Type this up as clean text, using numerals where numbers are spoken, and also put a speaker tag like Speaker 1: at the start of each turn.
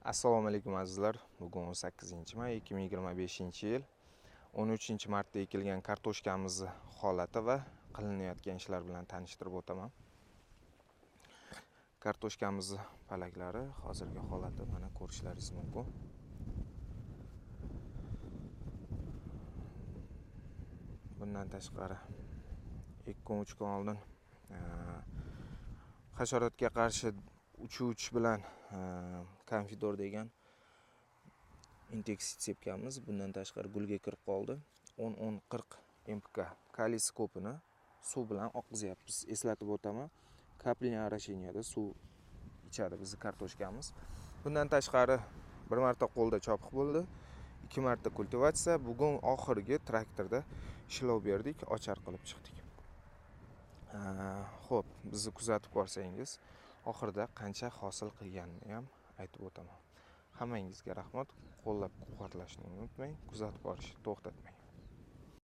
Speaker 1: Assalomu alaykum azizlar. Bugun 18-may 2025-yil 13-martda ekilgan kartoshkamizni holati va qilinayotgan ishlar bilan tanishtirib o'taman. Kartoshkamizni palaklari hozirgi holati mana ko'rishlaringiz mumkin. Bundan tashqari 2-3 kun oldin hasharotga qarshi uchuvchi bilan Confidor degan inseksid sepganmiz. Bundan tashqari gulga kirib qoldi. 10-40 mpk kaliy skopini suv bilan oqizyapmiz. Eslatib o'taman, kaplin arashiniyada suv ichadi bizning kartoshkamiz. Bundan tashqari bir marta qo'lda chopiq bo'ldi, 2 marta kultivatsiya. Bugun oxirgi traktorda ishlov berdik, ochar qilib chiqdik. Xo'p, bizni kuzatib qolsangiz, oxirida qancha hosil qilganini ham aytib o'taman. Hammangizga rahmat. Qo'llab-quvvatlashni unutmang. Kuzatib qolishni to'xtatmang.